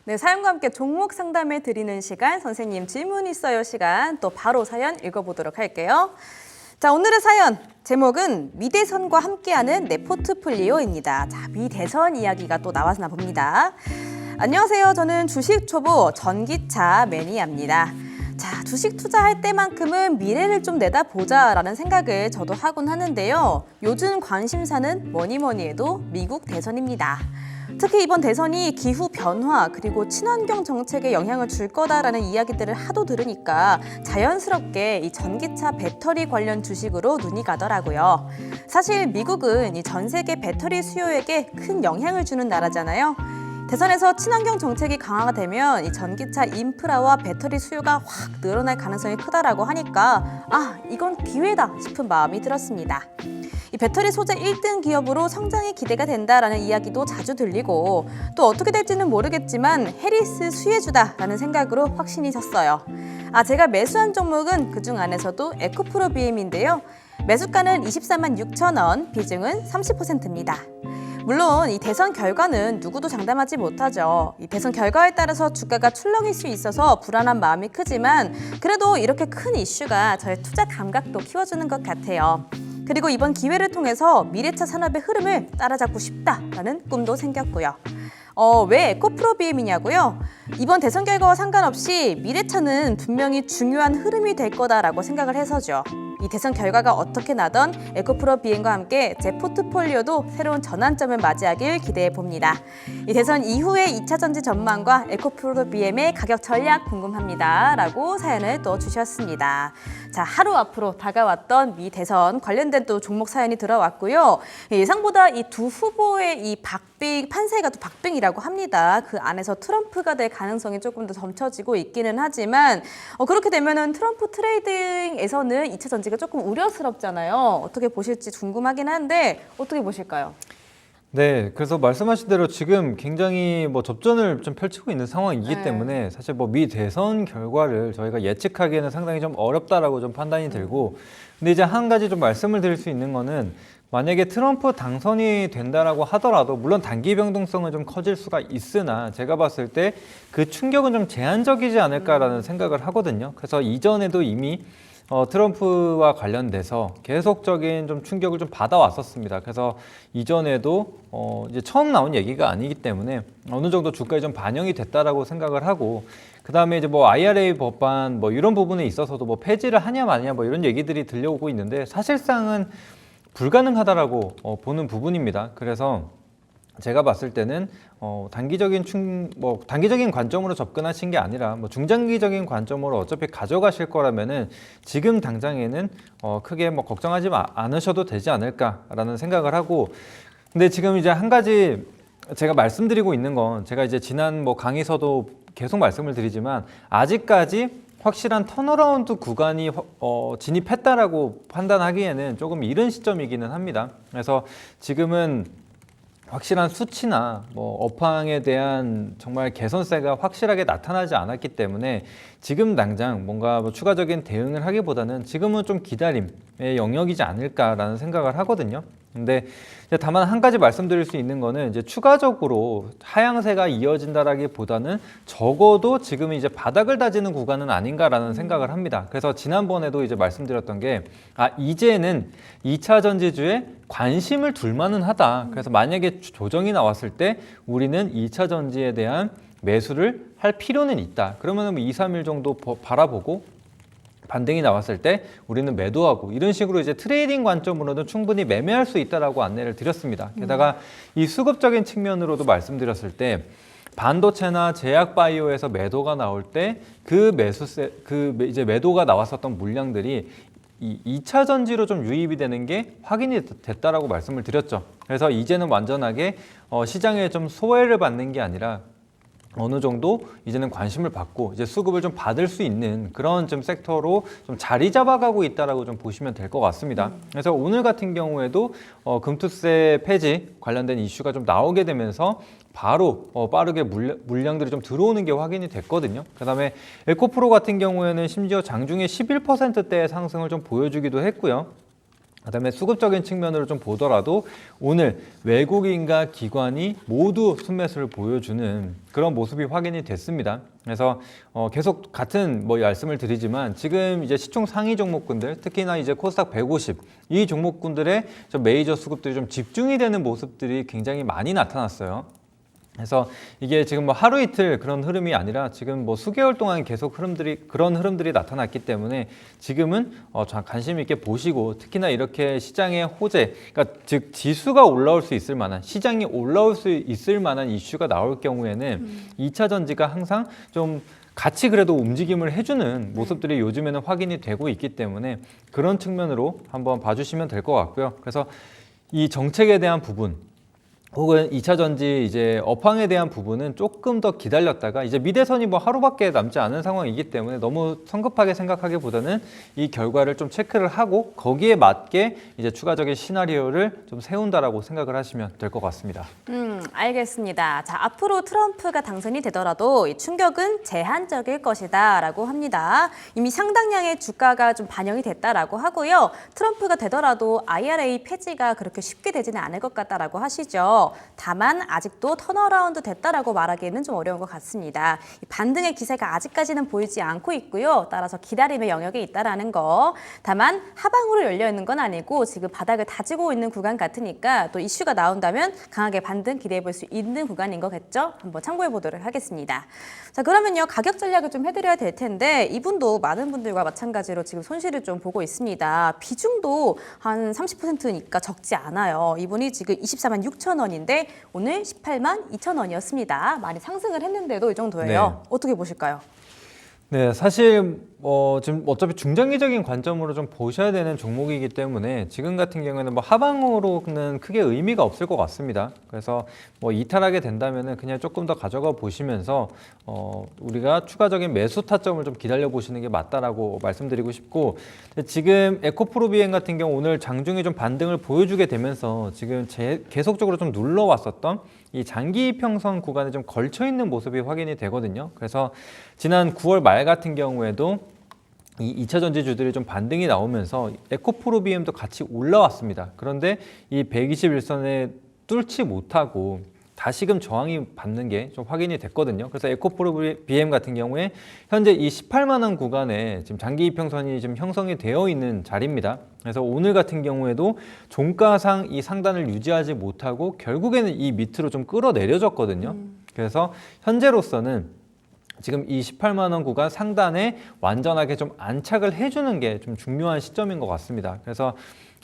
네, 사연과 함께 종목 상담해 드리는 시간, 선생님 질문 있어요 시간, 또 바로 사연 읽어보도록 할게요. 자, 오늘의 사연 제목은 미대선과 함께하는 내 포트폴리오입니다. 자, 미대선 이야기가 또 나왔나 봅니다. 안녕하세요. 저는 주식 초보 전기차 매니아입니다. 자, 주식 투자할 때만큼은 미래를 좀 내다보자라는 생각을 저도 하곤 하는데요. 요즘 관심사는 뭐니 해도 미국 대선입니다. 특히 이번 대선이 기후 변화 그리고 친환경 정책에 영향을 줄 거다라는 이야기들을 하도 들으니까 자연스럽게 이 전기차 배터리 관련 주식으로 눈이 가더라고요. 사실 미국은 이 전 세계 배터리 수요에게 큰 영향을 주는 나라잖아요. 대선에서 친환경 정책이 강화가 되면 이 전기차 인프라와 배터리 수요가 확 늘어날 가능성이 크다라고 하니까 이건 기회다 싶은 마음이 들었습니다. 이 배터리 소재 1등 기업으로 성장이 기대가 된다라는 이야기도 자주 들리고 또 어떻게 될지는 모르겠지만 해리스 수혜주다라는 생각으로 확신이 섰어요. 제가 매수한 종목은 그중 안에서도 에코프로 BM인데요. 매수가는 24만 6천 원, 비중은 30%입니다. 물론 이 대선 결과는 누구도 장담하지 못하죠. 이 대선 결과에 따라서 주가가 출렁일 수 있어서 불안한 마음이 크지만 그래도 이렇게 큰 이슈가 저의 투자 감각도 키워주는 것 같아요. 그리고 이번 기회를 통해서 미래차 산업의 흐름을 따라잡고 싶다라는 꿈도 생겼고요. 왜 에코프로 BM이냐고요? 이번 대선 결과와 상관없이 미래차는 분명히 중요한 흐름이 될 거다라고 생각을 해서죠. 이 대선 결과가 어떻게 나던 에코프로 BM과 함께 제 포트폴리오도 새로운 전환점을 맞이하길 기대해 봅니다. 이 대선 이후의 2차 전지 전망과 에코프로 BM의 가격 전략 궁금합니다. 라고 사연을 또 주셨습니다. 자, 하루 앞으로 다가왔던 미 대선 관련된 또 종목 사연이 들어왔고요. 예상보다 이 두 후보의 이 판세가 또 박빙이라고 합니다. 그 안에서 트럼프가 될 가능성이 조금 더 점쳐지고 있기는 하지만 그렇게 되면은 트럼프 트레이딩에서는 2차 전지가 조금 우려스럽잖아요. 어떻게 보실지 궁금하긴 한데 어떻게 보실까요? 네, 그래서 말씀하신 대로 지금 굉장히 접전을 좀 펼치고 있는 상황이기 때문에 사실 미 대선 결과를 저희가 예측하기에는 상당히 좀 어렵다라고 좀 판단이 들고, 근데 이제 한 가지 좀 말씀을 드릴 수 있는 거는 만약에 트럼프 당선이 된다라고 하더라도 물론 단기 변동성은 좀 커질 수가 있으나 제가 봤을 때 그 충격은 좀 제한적이지 않을까라는 생각을 하거든요. 그래서 이전에도 이미 트럼프와 관련돼서 계속적인 좀 충격을 좀 받아왔었습니다. 그래서 이전에도 이제 처음 나온 얘기가 아니기 때문에 어느 정도 주가에 좀 반영이 됐다라고 생각을 하고, 그 다음에 이제 IRA 법안 이런 부분에 있어서도 폐지를 하냐 마냐 이런 얘기들이 들려오고 있는데 사실상은 불가능하다라고 보는 부분입니다. 그래서 제가 봤을 때는 단기적인 관점으로 접근하신 게 아니라 중장기적인 관점으로 어차피 가져가실 거라면은 지금 당장에는 크게 걱정하지 않으셔도 되지 않을까라는 생각을 하고, 근데 지금 이제 한 가지 제가 말씀드리고 있는 건 제가 이제 지난 강의서도 계속 말씀을 드리지만 아직까지 확실한 턴어라운드 구간이 진입했다라고 판단하기에는 조금 이른 시점이기는 합니다. 그래서 지금은 확실한 수치나 업황에 대한 정말 개선세가 확실하게 나타나지 않았기 때문에 지금 당장 뭔가 추가적인 대응을 하기보다는 지금은 좀 기다림의 영역이지 않을까라는 생각을 하거든요. 근데 다만 한 가지 말씀드릴 수 있는 거는 이제 추가적으로 하향세가 이어진다라기보다는 적어도 지금 이제 바닥을 다지는 구간은 아닌가라는 생각을 합니다. 그래서 지난번에도 이제 말씀드렸던 게 이제는 2차 전지주에 관심을 둘 만은 하다. 그래서 만약에 조정이 나왔을 때 우리는 2차 전지에 대한 매수를 할 필요는 있다. 그러면 2, 3일 정도 바라보고 반등이 나왔을 때 우리는 매도하고 이런 식으로 이제 트레이딩 관점으로는 충분히 매매할 수 있다라고 안내를 드렸습니다. 게다가 이 수급적인 측면으로도 말씀드렸을 때 반도체나 제약 바이오에서 매도가 나올 때 이제 매도가 나왔었던 물량들이 이 2차 전지로 좀 유입이 되는 게 확인이 됐다라고 말씀을 드렸죠. 그래서 이제는 완전하게 시장에 좀 소외를 받는 게 아니라 어느 정도 이제는 관심을 받고 이제 수급을 좀 받을 수 있는 그런 좀 섹터로 좀 자리 잡아가고 있다라고 좀 보시면 될 것 같습니다. 그래서 오늘 같은 경우에도 금투세 폐지 관련된 이슈가 좀 나오게 되면서 바로 빠르게 물량들이 좀 들어오는 게 확인이 됐거든요. 그다음에 에코프로 같은 경우에는 심지어 장중에 11%대의 상승을 좀 보여주기도 했고요. 그다음에 수급적인 측면으로 좀 보더라도 오늘 외국인과 기관이 모두 순매수를 보여주는 그런 모습이 확인이 됐습니다. 그래서 계속 같은 말씀을 드리지만 지금 이제 시총 상위 종목군들, 특히나 이제 코스닥 150 이 종목군들의 좀 메이저 수급들이 좀 집중이 되는 모습들이 굉장히 많이 나타났어요. 그래서 이게 지금 하루 이틀 그런 흐름이 아니라 지금 수개월 동안 계속 그런 흐름들이 나타났기 때문에 지금은 관심 있게 보시고, 특히나 이렇게 시장의 호재, 그러니까 즉 지수가 올라올 수 있을 만한, 시장이 올라올 수 있을 만한 이슈가 나올 경우에는 2차 전지가 항상 좀 같이 그래도 움직임을 해주는 모습들이 요즘에는 확인이 되고 있기 때문에 그런 측면으로 한번 봐주시면 될 것 같고요. 그래서 이 정책에 대한 부분, 혹은 2차 전지 이제 업황에 대한 부분은 조금 더 기다렸다가, 이제 미대선이 하루밖에 남지 않은 상황이기 때문에 너무 성급하게 생각하기보다는 이 결과를 좀 체크를 하고 거기에 맞게 이제 추가적인 시나리오를 좀 세운다라고 생각을 하시면 될 것 같습니다. 알겠습니다. 자, 앞으로 트럼프가 당선이 되더라도 이 충격은 제한적일 것이다라고 합니다. 이미 상당량의 주가가 좀 반영이 됐다라고 하고요. 트럼프가 되더라도 IRA 폐지가 그렇게 쉽게 되지는 않을 것 같다라고 하시죠. 다만 아직도 턴어라운드 됐다라고 말하기에는 좀 어려운 것 같습니다. 이 반등의 기세가 아직까지는 보이지 않고 있고요. 따라서 기다림의 영역에 있다라는 거. 다만 하방으로 열려 있는 건 아니고 지금 바닥을 다지고 있는 구간 같으니까 또 이슈가 나온다면 강하게 반등 기대해 볼 수 있는 구간인 거겠죠? 한번 참고해 보도록 하겠습니다. 자, 그러면요, 가격 전략을 좀 해드려야 될 텐데 이분도 많은 분들과 마찬가지로 지금 손실을 좀 보고 있습니다. 비중도 한 30%니까 적지 않아요. 이분이 지금 24만 6천 원인데 오늘 18만 2천 원이었습니다. 많이 상승을 했는데도 이 정도예요. 네. 어떻게 보실까요? 네, 사실 지금 어차피 중장기적인 관점으로 좀 보셔야 되는 종목이기 때문에 지금 같은 경우에는 하방으로는 크게 의미가 없을 것 같습니다. 그래서 이탈하게 된다면은 그냥 조금 더 가져가 보시면서 우리가 추가적인 매수 타점을 좀 기다려 보시는 게 맞다라고 말씀드리고 싶고, 지금 에코프로비엠 같은 경우 오늘 장중에 좀 반등을 보여주게 되면서 지금 계속적으로 좀 눌러왔었던 이 장기 이평선 구간에 좀 걸쳐 있는 모습이 확인이 되거든요. 그래서 지난 9월 말 같은 경우에도 이 2차 전지주들이 좀 반등이 나오면서 에코프로비엠도 같이 올라왔습니다. 그런데 이 121선에 뚫지 못하고 다시금 저항이 받는 게 좀 확인이 됐거든요. 그래서 에코프로비엠 같은 경우에 현재 이 18만 원 구간에 지금 장기 이평선이 지금 형성이 되어 있는 자리입니다. 그래서 오늘 같은 경우에도 종가상 이 상단을 유지하지 못하고 결국에는 이 밑으로 좀 끌어내려졌거든요. 그래서 현재로서는 지금 이 18만 원 구간 상단에 완전하게 좀 안착을 해주는 게 좀 중요한 시점인 것 같습니다. 그래서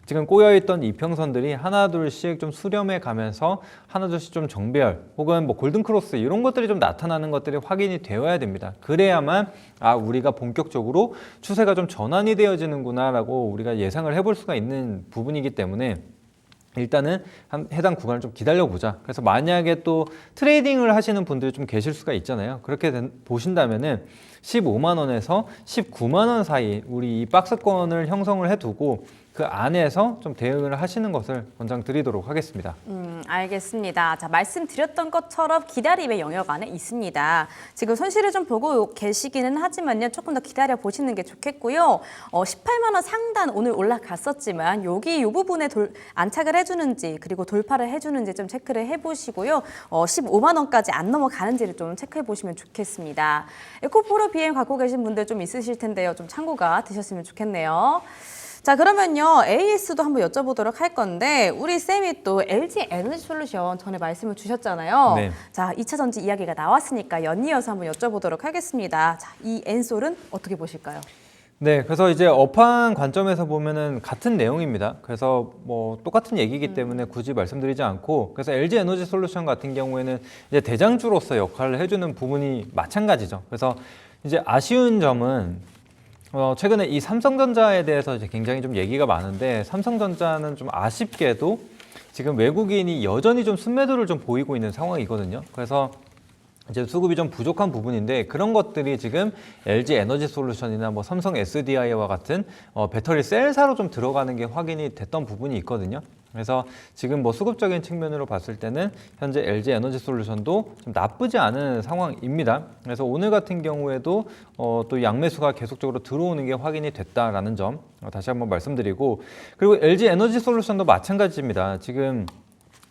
지금 꼬여있던 이평선들이 하나둘씩 좀 수렴해 가면서 하나둘씩 좀 정배열 혹은 골든크로스 이런 것들이 좀 나타나는 것들이 확인이 되어야 됩니다. 그래야만 우리가 본격적으로 추세가 좀 전환이 되어지는구나 라고 우리가 예상을 해볼 수가 있는 부분이기 때문에 일단은 해당 구간을 좀 기다려보자. 그래서 만약에 또 트레이딩을 하시는 분들이 좀 계실 수가 있잖아요. 그렇게 보신다면은 15만 원에서 19만 원 사이 우리 이 박스권을 형성을 해두고 그 안에서 좀 대응을 하시는 것을 권장드리도록 하겠습니다. 알겠습니다. 자, 말씀드렸던 것처럼 기다림의 영역 안에 있습니다. 지금 손실을 좀 보고 계시기는 하지만요. 조금 더 기다려 보시는 게 좋겠고요. 18만 원 상단 오늘 올라갔었지만 이 부분에 안착을 해주는지 그리고 돌파를 해주는지 좀 체크를 해보시고요. 15만 원까지 안 넘어가는지를 좀 체크해 보시면 좋겠습니다. 에코프로비엠 갖고 계신 분들 좀 있으실 텐데요. 좀 참고가 되셨으면 좋겠네요. 자, 그러면요, AS도 한번 여쭤보도록 할 건데 우리 쌤이 또 LG 에너지솔루션 전에 말씀을 주셨잖아요. 네. 자, 2차 전지 이야기가 나왔으니까 연이어서 한번 여쭤보도록 하겠습니다. 자, 이 엔솔은 어떻게 보실까요? 네, 그래서 이제 업황 관점에서 보면은 같은 내용입니다. 그래서 똑같은 얘기이기 때문에 굳이 말씀드리지 않고, 그래서 LG 에너지 솔루션 같은 경우에는 이제 대장주로서 역할을 해주는 부분이 마찬가지죠. 그래서 이제 아쉬운 점은 최근에 이 삼성전자에 대해서 이제 굉장히 좀 얘기가 많은데, 삼성전자는 좀 아쉽게도 지금 외국인이 여전히 좀 순매도를 좀 보이고 있는 상황이거든요. 그래서 이제 수급이 좀 부족한 부분인데 그런 것들이 지금 LG 에너지 솔루션이나 삼성 SDI와 같은 배터리 셀사로 좀 들어가는 게 확인이 됐던 부분이 있거든요. 그래서 지금 뭐 수급적인 측면으로 봤을 때는 현재 LG 에너지솔루션도 좀 나쁘지 않은 상황입니다. 그래서 오늘 같은 경우에도 또 양매수가 계속적으로 들어오는 게 확인이 됐다라는 점 다시 한번 말씀드리고, 그리고 LG 에너지솔루션도 마찬가지입니다. 지금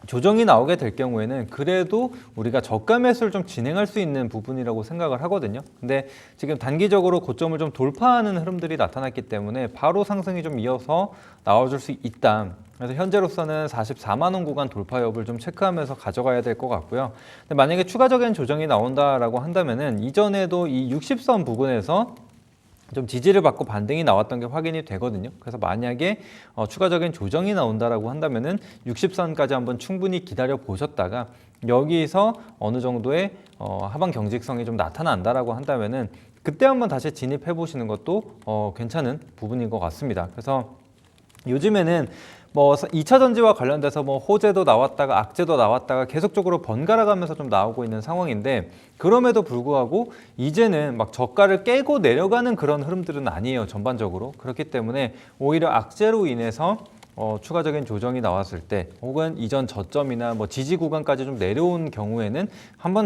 조정이 나오게 될 경우에는 그래도 우리가 저가 매수를 좀 진행할 수 있는 부분이라고 생각을 하거든요. 근데 지금 단기적으로 고점을 좀 돌파하는 흐름들이 나타났기 때문에 바로 상승이 좀 이어서 나와줄 수 있다. 그래서 현재로서는 44만 원 구간 돌파 여부를 좀 체크하면서 가져가야 될 것 같고요. 근데 만약에 추가적인 조정이 나온다라고 한다면은 이전에도 이 60선 부근에서 좀 지지를 받고 반등이 나왔던 게 확인이 되거든요. 그래서 만약에 추가적인 조정이 나온다라고 한다면은 60선까지 한번 충분히 기다려 보셨다가 여기서 어느 정도의 하방 경직성이 좀 나타난다라고 한다면은 그때 한번 다시 진입해 보시는 것도 괜찮은 부분인 것 같습니다. 그래서 요즘에는 뭐 2차 전지와 관련돼서 뭐 호재도 나왔다가 악재도 나왔다가 계속적으로 번갈아 가면서 좀 나오고 있는 상황인데, 그럼에도 불구하고 이제는 막 저가를 깨고 내려가는 그런 흐름들은 아니에요, 전반적으로. 그렇기 때문에 오히려 악재로 인해서 추가적인 조정이 나왔을 때 혹은 이전 저점이나 뭐 지지 구간까지 좀 내려온 경우에는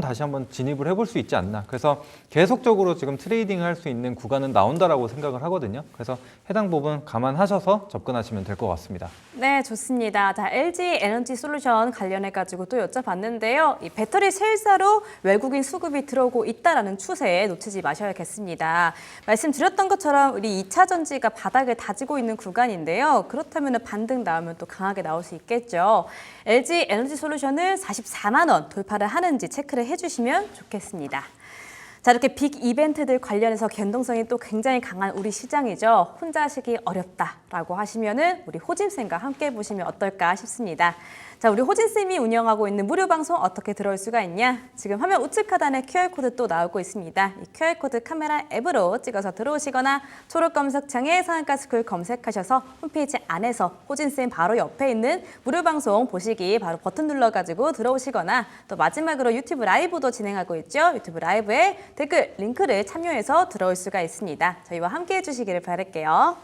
다시 한번 진입을 해볼 수 있지 않나. 그래서 계속적으로 지금 트레이딩 할 수 있는 구간은 나온다라고 생각을 하거든요. 그래서 해당 부분 감안하셔서 접근하시면 될 것 같습니다. 네, 좋습니다. 자, LG 에너지 솔루션 관련해가지고 또 여쭤봤는데요. 이 배터리 셀사로 외국인 수급이 들어오고 있다라는 추세에 놓치지 마셔야겠습니다. 말씀드렸던 것처럼 우리 2차 전지가 바닥을 다지고 있는 구간인데요. 그렇다면 반등 나오면 또 강하게 나올 수 있겠죠. LG 에너지 솔루션을 44만 원 돌파를 하는지 체크를 해주시면 좋겠습니다. 자, 이렇게 빅 이벤트들 관련해서 변동성이 또 굉장히 강한 우리 시장이죠. 혼자 하시기 어렵다라고 하시면은 우리 호진쌤과 함께 보시면 어떨까 싶습니다. 자, 우리 호진쌤이 운영하고 있는 무료 방송 어떻게 들어올 수가 있냐? 지금 화면 우측 하단에 QR코드 또 나오고 있습니다. 이 QR코드 카메라 앱으로 찍어서 들어오시거나 초록 검색창에 상한가 스쿨 검색하셔서 홈페이지 안에서 호진쌤 바로 옆에 있는 무료 방송 보시기 바로 버튼 눌러가지고 들어오시거나, 또 마지막으로 유튜브 라이브도 진행하고 있죠. 유튜브 라이브에 댓글 링크를 참여해서 들어올 수가 있습니다. 저희와 함께 해주시기를 바랄게요.